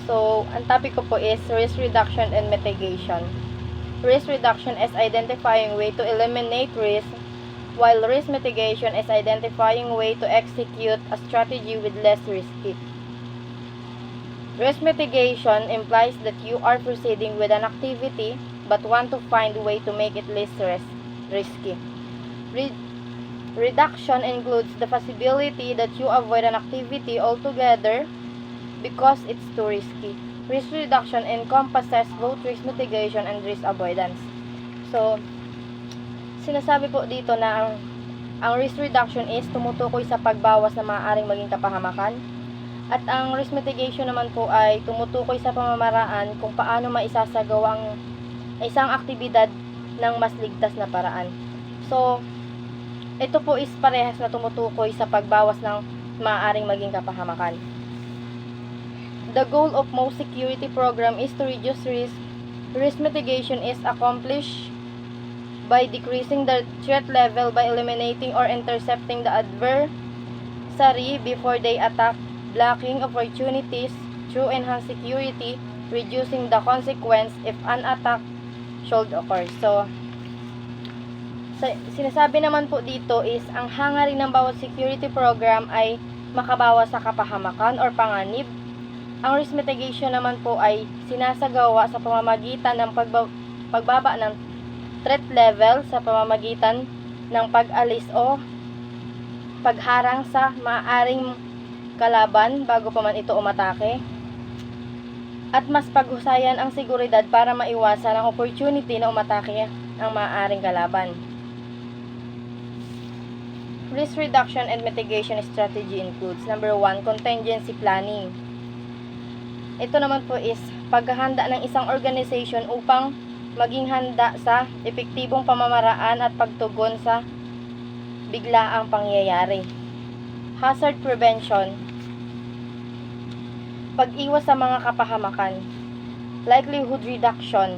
So, ang topic ko po is risk reduction and mitigation. Risk reduction is identifying way to eliminate risk, while risk mitigation is identifying way to execute a strategy with less risky. Risk mitigation implies that you are proceeding with an activity but want to find a way to make it less risky. Reduction includes the possibility that you avoid an activity altogether because it's too risky. Risk reduction encompasses both risk mitigation and risk avoidance. So, sinasabi po dito na ang risk reduction is tumutukoy sa pagbawas na maaaring maging kapahamakan. At ang risk mitigation naman po ay tumutukoy sa pamamaraan kung paano maisasagawa ang isang aktibidad ng mas ligtas na paraan. So, ito po is parehas na tumutukoy sa pagbawas ng maaaring maging kapahamakan. The goal of most security program is to reduce risk. Risk mitigation is accomplished by decreasing the threat level by eliminating or intercepting the adversary before they attack, blocking opportunities through enhanced security, reducing the consequence if an attack should occur. So, sinasabi naman po dito is ang hangarin ng bawat security program ay makabawas sa kapahamakan or panganib. Ang risk mitigation naman po ay sinasagawa sa pamamagitan ng pagbaba ng threat level sa pamamagitan ng pag-alis o pagharang sa maaaring kalaban bago pa man ito umatake, at mas paghusayan ang seguridad para maiwasan ang opportunity na umatake ang maaaring kalaban. Risk reduction and mitigation strategy includes number 1, contingency planning. Ito naman po is paghahanda ng isang organization upang maging handa sa epektibong pamamaraan at pagtugon sa biglaang pangyayari. Hazard prevention, pag-iwas sa mga kapahamakan. Likelihood reduction,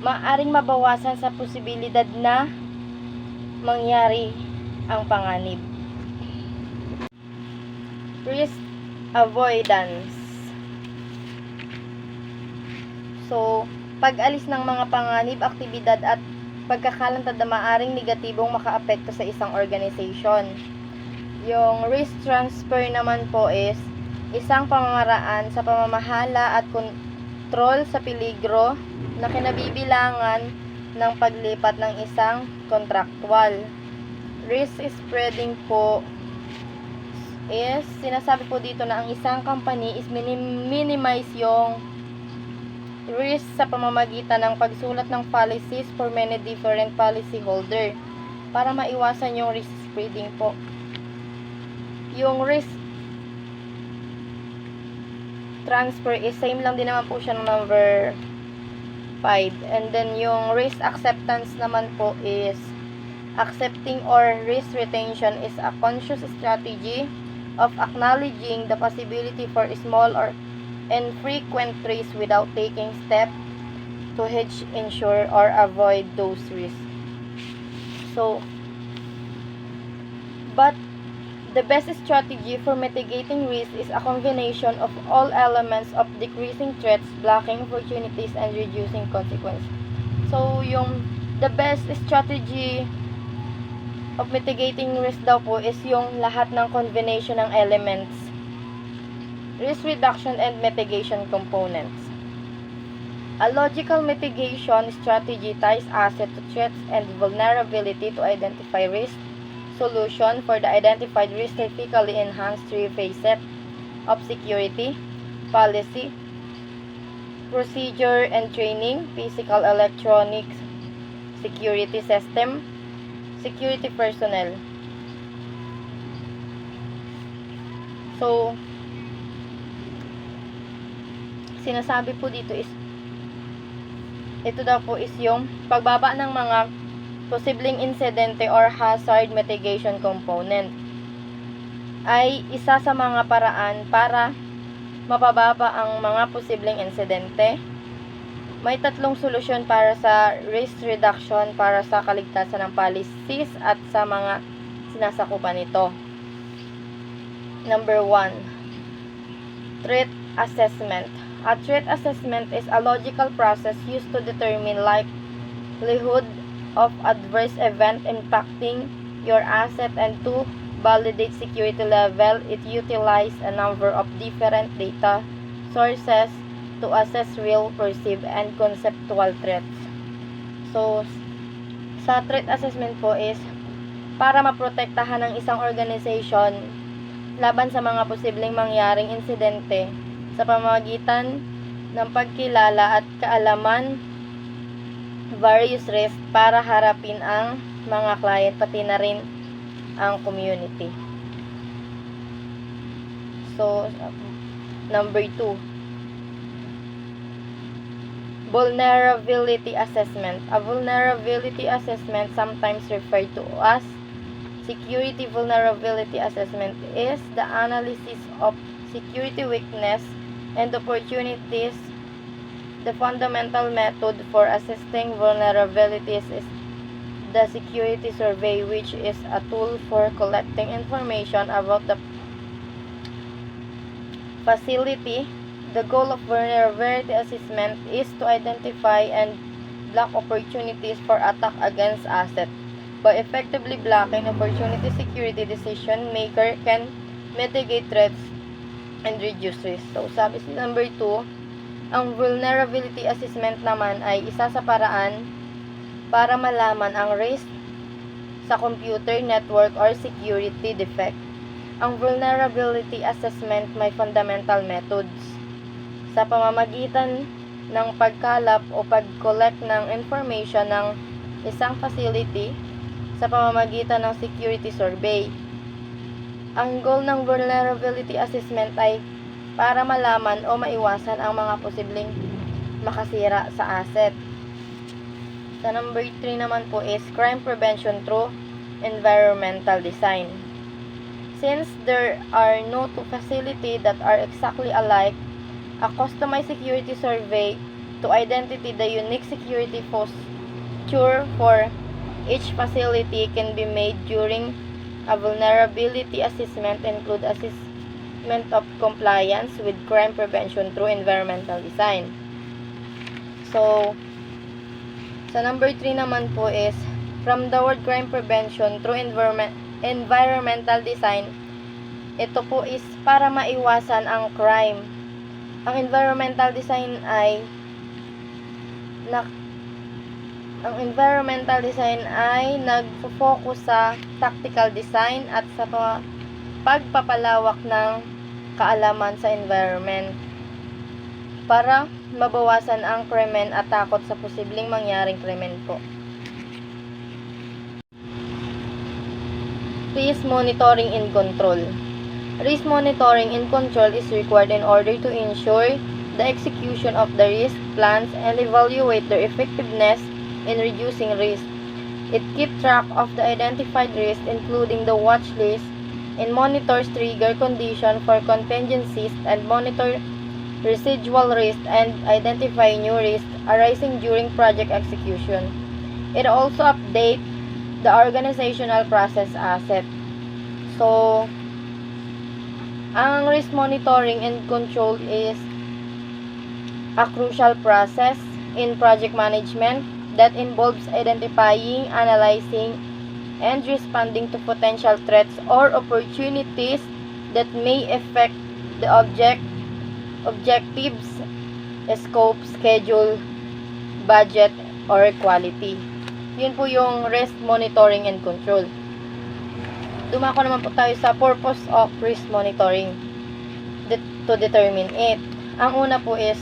maaaring mabawasan sa posibilidad na mangyari ang panganib. Risk avoidance, so pag-alis ng mga panganib, aktibidad at pagkakalantad na maaaring negatibong makaapekto sa isang organization. Yung risk transfer naman po is isang pamamaraan sa pamamahala at kontrol sa peligro na kinabibilangan ng paglipat ng isang kontraktual. Risk spreading po is sinasabi po dito na ang isang company is minimize yung risk sa pamamagitan ng pagsulat ng policies for many different policy holder para maiwasan yung risk spreading po. Yung risk transfer is same lang din naman po siya ng number 5. And then yung risk acceptance naman po is accepting or risk retention is a conscious strategy of acknowledging the possibility for small or infrequent risks without taking steps to hedge, ensure, or avoid those risks. So, but the best strategy for mitigating risk is a combination of all elements of decreasing threats, blocking opportunities, and reducing consequences. So, yung the best strategy of mitigating risk daw po is yung lahat ng combination ng elements. Risk reduction and mitigation components. A logical mitigation strategy ties asset to threats and vulnerability to identify risk. Solution for the identified risk typically enhance three phases of security: policy, procedure and training, physical electronic security system, security personnel. So, sinasabi po dito is ito daw po is yung pagbaba ng mga posibleng insidente or hazard mitigation component ay isa sa mga paraan para mapababa ang mga posibleng insidente. May tatlong solusyon para sa risk reduction para sa kaligtasan ng policies at sa mga sinasakupan nito. Number 1, Threat assessment. A threat assessment is a logical process used to determine likelihood of adverse event impacting your asset and to validate security level. It utilizes a number of different data sources to assess real, perceived, and conceptual threats. So, sa threat assessment po is para maprotektahan ng isang organization laban sa mga posibleng mangyaring insidente sa pamamagitan ng pagkilala at kaalaman various risks para harapin ang mga client pati na rin ang community. So, number 2, vulnerability assessment. A vulnerability assessment, sometimes referred to as security vulnerability assessment, is the analysis of security weakness and opportunities. The fundamental method for assessing vulnerabilities is the security survey, which is a tool for collecting information about the facility. The goal of vulnerability assessment is to identify and block opportunities for attack against assets. By effectively blocking opportunity, security decision maker can mitigate threats and reduce risk. So, sabi sa number 2, ang vulnerability assessment naman ay isa sa paraan para malaman ang risk sa computer, network, or security defect. Ang vulnerability assessment may fundamental methods sa pamamagitan ng pagkalap o pag-collect ng information ng isang facility sa pamamagitan ng security survey. Ang goal ng vulnerability assessment ay para malaman o maiwasan ang mga posibleng makasira sa asset. Sa number 3 naman po is crime prevention through environmental design. Since there are no two facilities that are exactly alike, a customized security survey to identify the unique security posture for each facility can be made during a vulnerability assessment, include assessment of compliance with crime prevention through environmental design. So, sa number 3 naman po is, from the word crime prevention through environmental design, ito po is para maiwasan ang crime. Ang environmental design ay nagfo-focus sa tactical design at sa pagpapalawak ng kaalaman sa environment para mabawasan ang krimen at takot sa posibleng mangyaring krimen po. Risk monitoring and control. Risk monitoring and control is required in order to ensure the execution of the risk plans and evaluate their effectiveness in reducing risk. It keeps track of the identified risk, including the watch list, and monitors trigger conditions for contingencies and monitor residual risk and identify new risks arising during project execution. It also updates the organizational process asset. So, ang risk monitoring and control is a crucial process in project management that involves identifying, analyzing, and responding to potential threats or opportunities that may affect the objectives, scope, schedule, budget, or quality. Yun po yung risk monitoring and control. Dumako naman po tayo sa purpose of risk monitoring to determine it. Ang una po is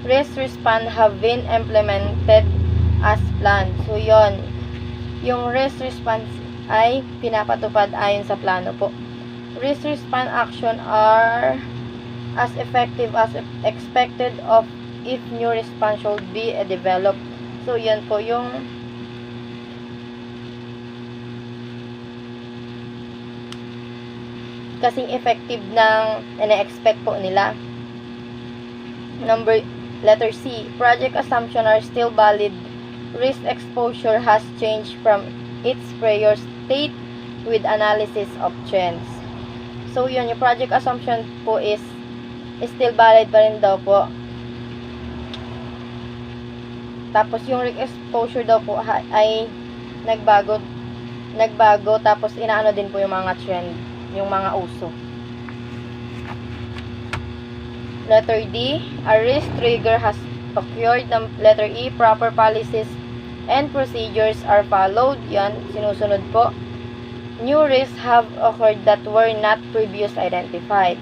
risk response have been implemented as planned. So, yon. Yung risk response ay pinapatupad ayon sa plano po. Risk response action are as effective as expected of if new response should be developed. So, yan po yung kasing effective ng ina-expect po nila. Letter C. Project assumption are still valid. Risk exposure has changed from its prior state with analysis of trends. So, yun, yung project assumption po is still valid pa rin daw po. Tapos yung risk exposure daw po ay nagbago, tapos inaano din po yung mga trend, yung mga uso. Letter D, a risk trigger has occurred. Letter E, proper policies and procedures are followed. Yan, sinusunod po. New risks have occurred that were not previously identified.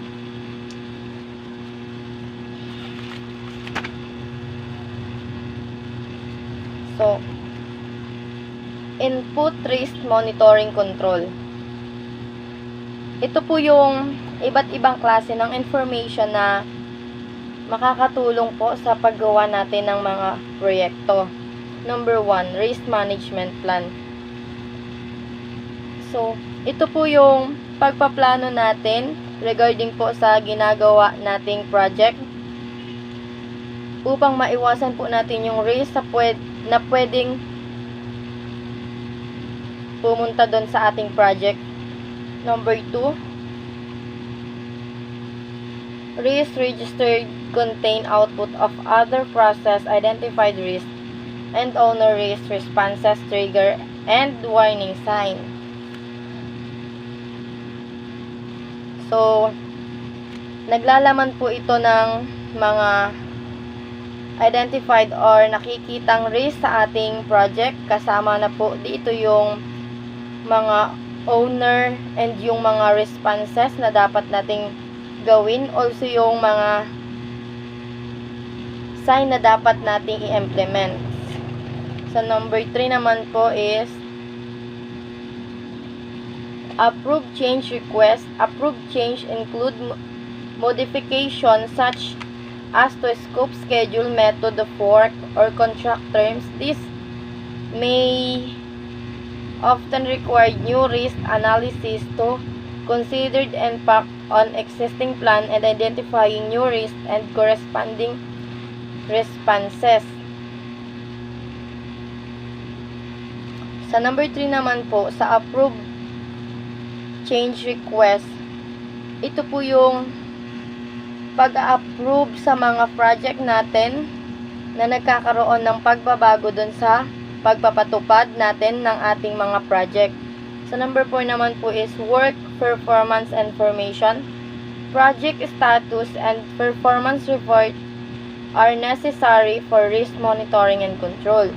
So, input risk monitoring control. Ito po yung iba't ibang klase ng information na makakatulong po sa paggawa natin ng mga proyekto. Number 1, risk management plan. So, ito po yung pagpaplano natin regarding po sa ginagawa nating project upang maiwasan po natin yung risk na pwedeng pumunta doon sa ating project. Number 2, risk registered contain output of other process identified risk and owner risk responses, trigger, and warning sign. So, naglalaman po ito ng mga identified or nakikitang risk sa ating project. Kasama na po dito yung mga owner and yung mga responses na dapat nating gawin. Also yung mga sign na dapat nating i-implement. So, number 3 naman po is approve change request. Approve change include modification such as to scope, schedule, method of work, or contract terms. This may often require new risk analysis to consider the impact on existing plan and identifying new risk and corresponding responses. Sa number 3 naman po, sa approve change request, ito po yung pag-approve sa mga project natin na nagkakaroon ng pagbabago dun sa pagpapatupad natin ng ating mga project. Sa number 4 naman po is work performance information. Project status and performance report are necessary for risk monitoring and control.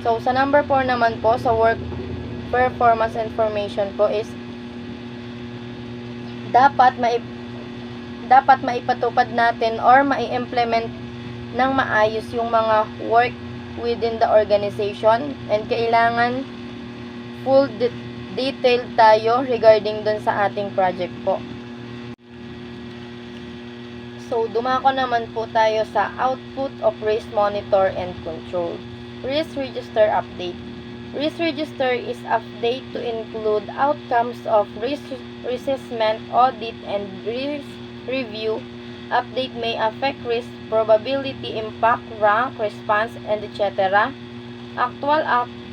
So, sa number 4 naman po, sa work performance information po is dapat maipatupad natin or mai-implement ng maayos yung mga work within the organization, and kailangan full detailed tayo regarding dun sa ating project po. So, dumako naman po tayo sa output of risk monitor and control. Risk register update. Risk register is update to include outcomes of risk assessment, audit, and risk review. Update may affect risk, probability, impact, rank, response, and etc. Actual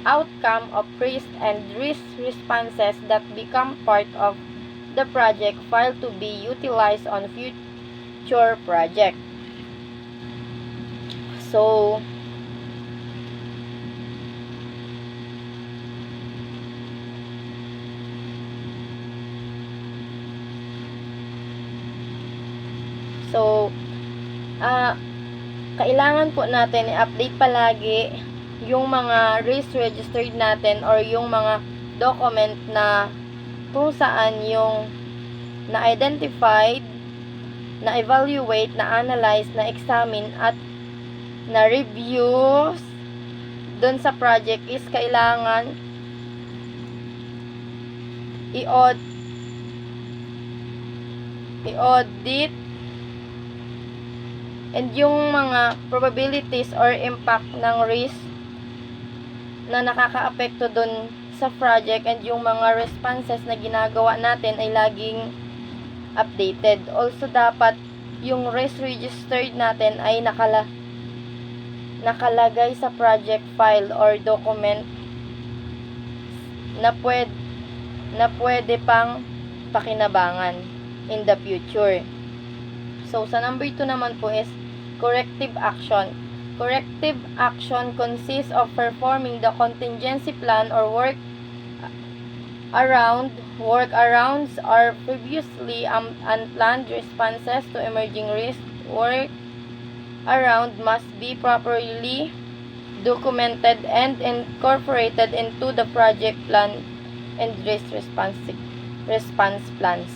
outcome of risk and risk responses that become part of the project file to be utilized on future project. So, kailangan po natin i-update palagi yung mga risk registered natin or yung mga document na kung saan yung na-identified, na-evaluate, na-analyze, na-examine, at na-review dun sa project is kailangan i-audit, and yung mga probabilities or impact ng risk na nakakaapekto dun sa project and yung mga responses na ginagawa natin ay laging updated. Also, dapat yung risk registered natin ay nakalagay sa project file or document na pwede pang pakinabangan in the future. So, sa number 2 naman po is corrective action. Corrective action consists of performing the contingency plan or workarounds or previously unplanned responses to emerging risks. Workaround must be properly documented and incorporated into the project plan and risk response plans.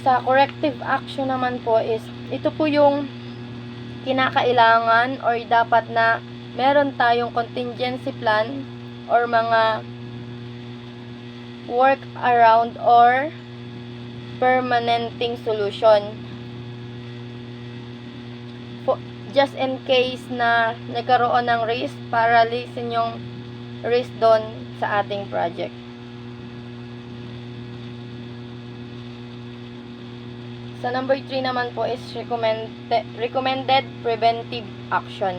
Sa corrective action naman po is, ito po yung kinakailangan or dapat na meron tayong contingency plan or mga work around or permanenting solution. Just in case na nagkaroon ng risk, para alisin yung risk doon sa ating project. Sa number 3 naman po is recommended preventive action.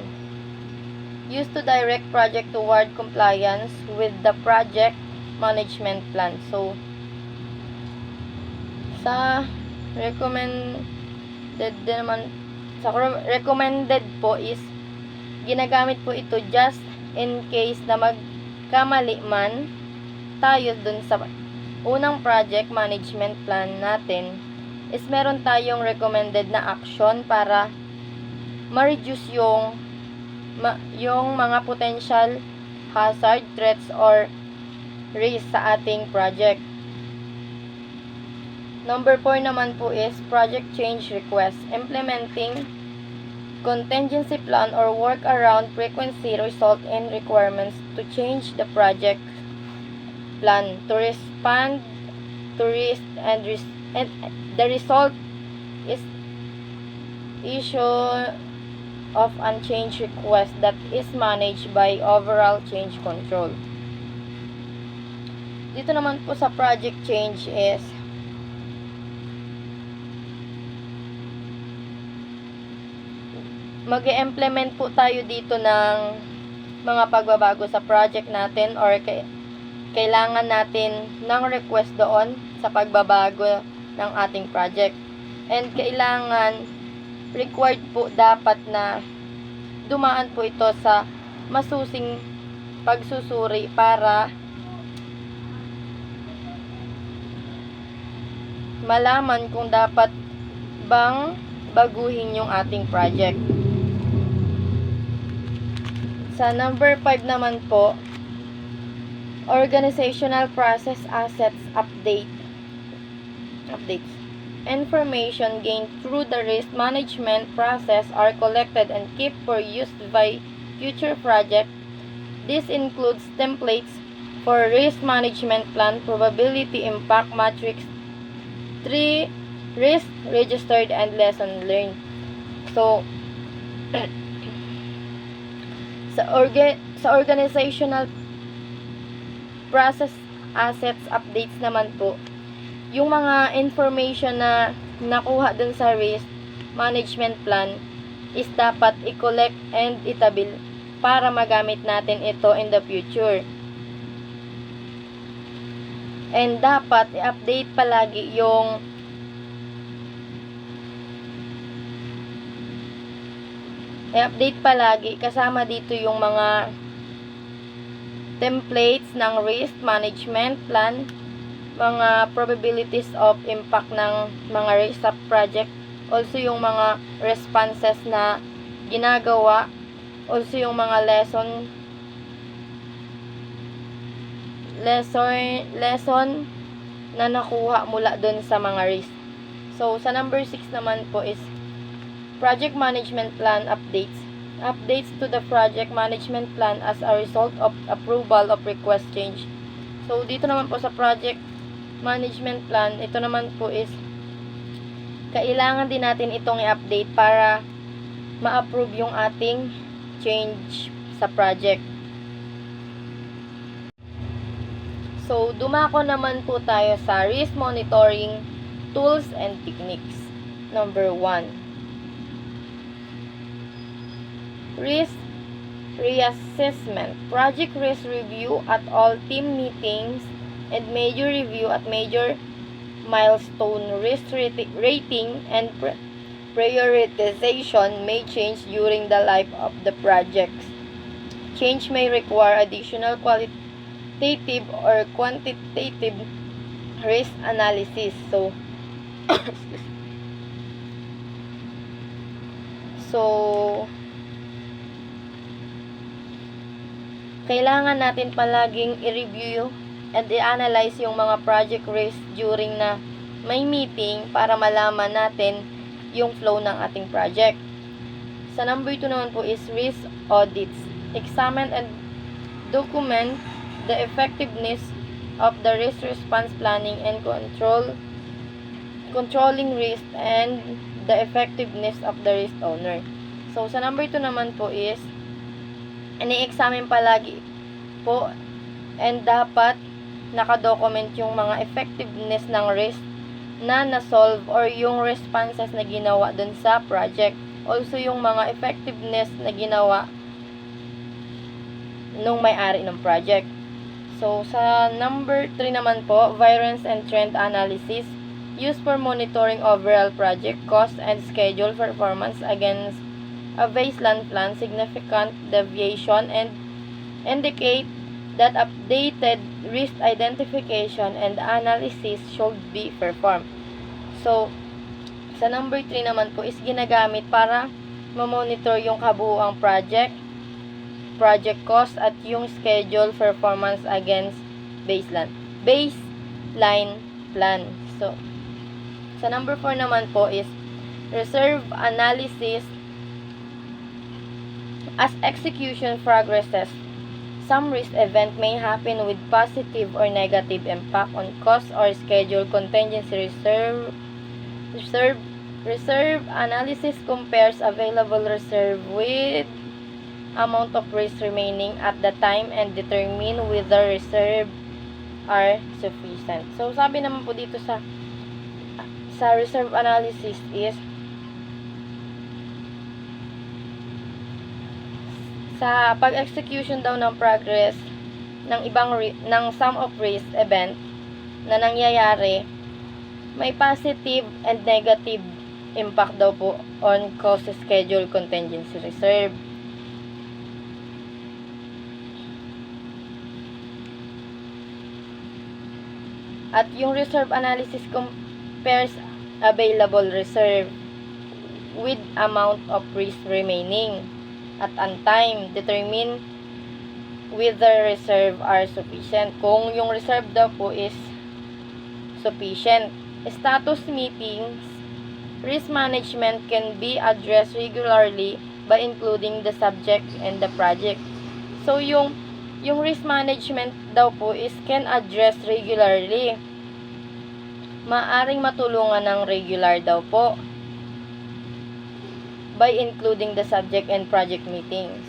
Used to direct project toward compliance with the project management plan. So, sa recommended po is ginagamit po ito just in case na magkamali man tayo dun sa unang project management plan natin, is meron tayong recommended na action para ma-reduce yung mga potential hazard, threats, or risk sa ating project. Number 4 naman po is project change request. Implementing contingency plan or work around frequency result in requirements to change the project plan to respond to risk and the result is issue of unchanged request that is managed by overall change control. Dito naman po sa project change is mag-implement po tayo dito ng mga pagbabago sa project natin or kailangan natin ng request doon sa pagbabago ng ating project. And kailangan, required po dapat na dumaan po ito sa masusing pagsusuri para malaman kung dapat bang baguhin yung ating project. Sa number 5 naman po, organizational process assets updates. Information gained through the risk management process are collected and kept for use by future projects. This includes templates for risk management plan, probability impact matrix, 3 risk registered, and lesson learned. So, sa organizational process assets updates naman po, yung mga information na nakuha dun sa risk management plan is dapat i-collect and itabil para magamit natin ito in the future. And dapat i-update palagi kasama dito yung mga templates ng risk management plan, mga probabilities of impact ng mga risk sa project, also yung mga responses na ginagawa, also yung mga lesson na nakuha mula dun sa mga risk. So, sa number 6 naman po is project management plan updates. Updates to the project management plan as a result of approval of request change. So, dito naman po sa project management plan, ito naman po is kailangan din natin itong i-update para ma-approve yung ating change sa project. So, dumako naman po tayo sa risk monitoring tools and techniques. Number 1. Risk reassessment. Project risk review at all team meetings and major review at major milestone risk rating and prioritization may change during the life of the projects. Change may require additional qualitative or quantitative risk analysis. So, kailangan natin palaging i-review and i-analyze yung mga project risk during na may meeting para malaman natin yung flow ng ating project. Sa number 2 naman po is risk audits. Examine and document the effectiveness of the risk response planning and controlling risk and the effectiveness of the risk owner. So, sa number 2 naman po is ini-examine palagi po and dapat nakadocument yung mga effectiveness ng risk na na-solve or yung responses na ginawa dun sa project. Also, yung mga effectiveness na ginawa nung may-ari ng project. So, sa number 3 naman po, variance and trend analysis used for monitoring overall project cost and schedule performance against a baseline plan. Significant deviation and indicate that updated risk identification and analysis should be performed. So, sa number 3 naman po is ginagamit para ma-monitor yung kabuuang project cost at yung schedule performance against baseline plan. So, sa number 4 naman po is reserve analysis as execution progresses. Some risk event may happen with positive or negative impact on cost or schedule. Contingency reserve analysis compares available reserve with amount of risk remaining at the time and determine whether reserve are sufficient. So, sabi naman po dito sa reserve analysis is sa pag-execution daw ng progress ng sum of risk event na nangyayari, may positive and negative impact daw po on cost schedule contingency reserve. At yung reserve analysis compares available reserve with amount of risk remaining at time determine whether reserve are sufficient. Kung yung reserve daw po is sufficient. Status meetings, risk management can be addressed regularly by including the subject and the project. So, yung risk management daw po is can address regularly. Maaring matulungan ng regular daw po by including the subject and project meetings.